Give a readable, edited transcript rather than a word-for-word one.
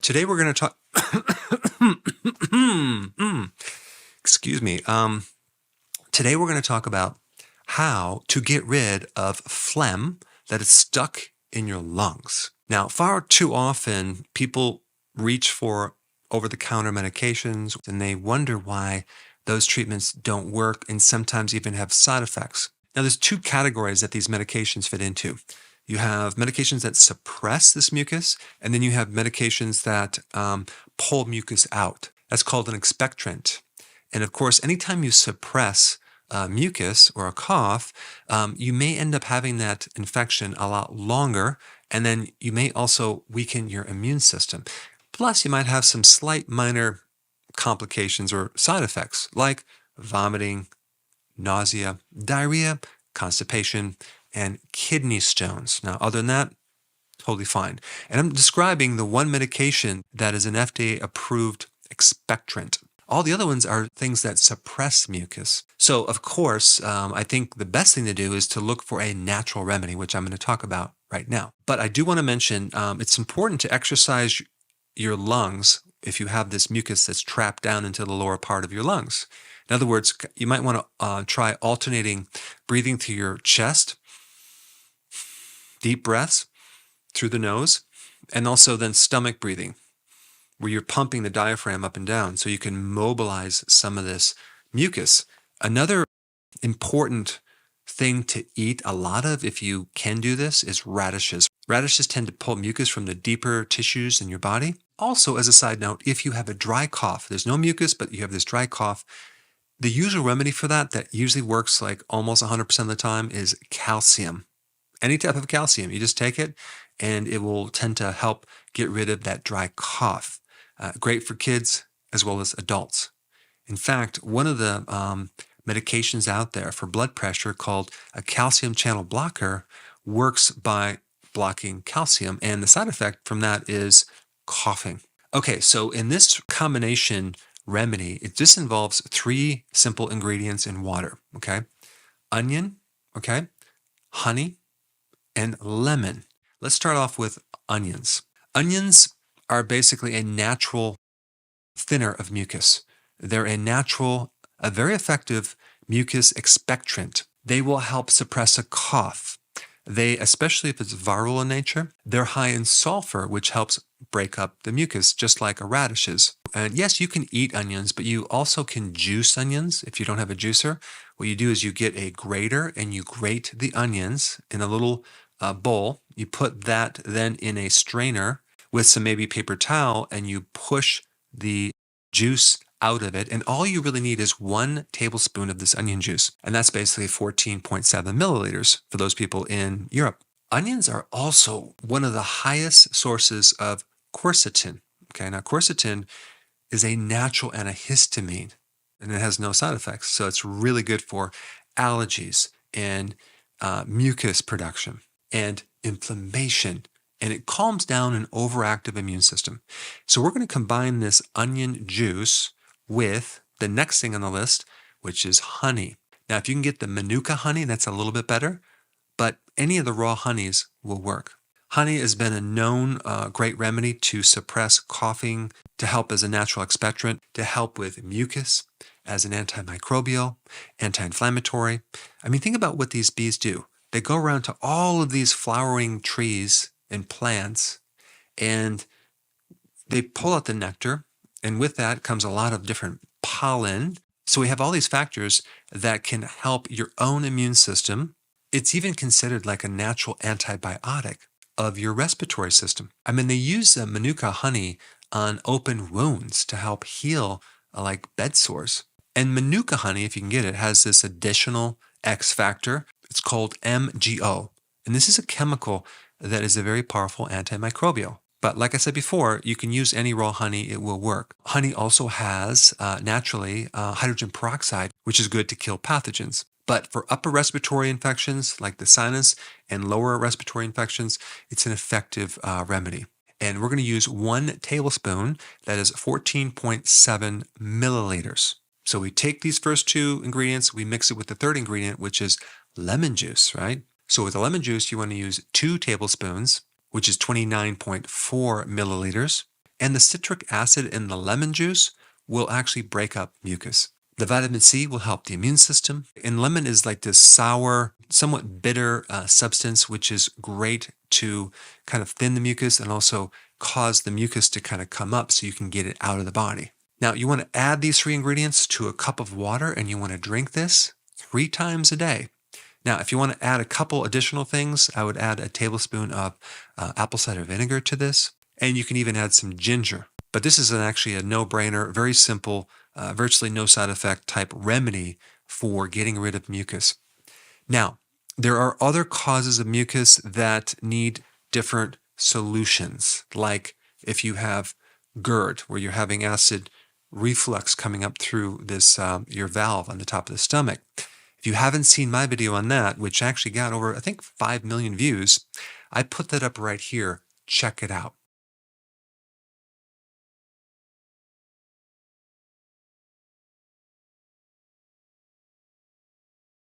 Today we're going to talk. Excuse me. Today we're going to talk about how to get rid of phlegm that is stuck in your lungs. Now, far too often people reach for over-the-counter medications and they wonder why those treatments don't work and sometimes even have side effects. Now, there's two categories that these medications fit into. You have medications that suppress this mucus, and then you have medications that pull mucus out. That's called an expectorant. And of course, anytime you suppress mucus or a cough, you may end up having that infection a lot longer, and then you may also weaken your immune system. Plus, you might have some slight minor complications or side effects like vomiting, nausea, diarrhea, constipation, and kidney stones. Now, other than that, totally fine. And I'm describing the one medication that is an FDA-approved expectorant. All the other ones are things that suppress mucus. So, of course, I think the best thing to do is to look for a natural remedy, which I'm going to talk about right now. But I do want to mention it's important to exercise your lungs if you have this mucus that's trapped down into the lower part of your lungs. In other words, you might want to try alternating breathing through your chest, deep breaths through the nose, and also then stomach breathing, where you're pumping the diaphragm up and down so you can mobilize some of this mucus. Another important thing to eat a lot of, if you can do this, is radishes. Radishes tend to pull mucus from the deeper tissues in your body. Also, as a side note, if you have a dry cough, there's no mucus, but you have this dry cough, the usual remedy for that usually works like almost 100% of the time is calcium. Any type of calcium, you just take it and it will tend to help get rid of that dry cough. Great for kids as well as adults. In fact, one of the medications out there for blood pressure called a calcium channel blocker works by blocking calcium, and the side effect from that is coughing. Okay, so in this combination remedy, it just involves 3 simple ingredients in water, okay? Onion, okay? Honey, and lemon. Let's start off with onions. Onions are basically a natural thinner of mucus. They're a very effective mucus expectorant. They will help suppress a cough. They, especially if it's viral in nature, they're high in sulfur, which helps break up the mucus, just like a radish is. And yes, you can eat onions, but you also can juice onions if you don't have a juicer. What you do is you get a grater and you grate the onions in a little bowl. You put that then in a strainer with some maybe paper towel, and you push the juice out of it. And all you really need is 1 tablespoon of this onion juice. And that's basically 14.7 milliliters for those people in Europe. Onions are also one of the highest sources of quercetin. Okay, now quercetin is a natural antihistamine and it has no side effects. So it's really good for allergies and mucus production and inflammation. And it calms down an overactive immune system. So we're going to combine this onion juice with the next thing on the list, which is honey. Now, if you can get the Manuka honey, that's a little bit better, but any of the raw honeys will work. Honey has been a known great remedy to suppress coughing, to help as a natural expectorant, to help with mucus, as an antimicrobial, anti-inflammatory. I mean, think about what these bees do. They go around to all of these flowering trees and plants, and they pull out the nectar, and with that comes a lot of different pollen. So we have all these factors that can help your own immune system. It's even considered like a natural antibiotic of your respiratory system. I mean, they use Manuka honey on open wounds to help heal like bed sores. And Manuka honey, if you can get it, has this additional X factor. It's called MgO. And this is a chemical that is a very powerful antimicrobial. But like I said before, you can use any raw honey, it will work. Honey also has naturally hydrogen peroxide, which is good to kill pathogens. But for upper respiratory infections like the sinus and lower respiratory infections, it's an effective remedy. And we're going to use 1 tablespoon, that is 14.7 milliliters. So we take these first 2 ingredients, we mix it with the third ingredient, which is lemon juice, right? So with the lemon juice, you want to use 2 tablespoons, which is 29.4 milliliters. And the citric acid in the lemon juice will actually break up mucus. The vitamin C will help the immune system. And lemon is like this sour, somewhat bitter substance, which is great to kind of thin the mucus and also cause the mucus to kind of come up so you can get it out of the body. Now, you want to add these 3 ingredients to a cup of water and you want to drink this 3 times a day. Now, if you want to add a couple additional things, I would add a tablespoon of apple cider vinegar to this, and you can even add some ginger. But this is actually a no-brainer, very simple, virtually no side effect type remedy for getting rid of mucus. Now, there are other causes of mucus that need different solutions, like if you have GERD, where you're having acid reflux coming up through this your valve on the top of the stomach. If you haven't seen my video on that, which actually got over, I think, 5 million views, I put that up right here. Check it out.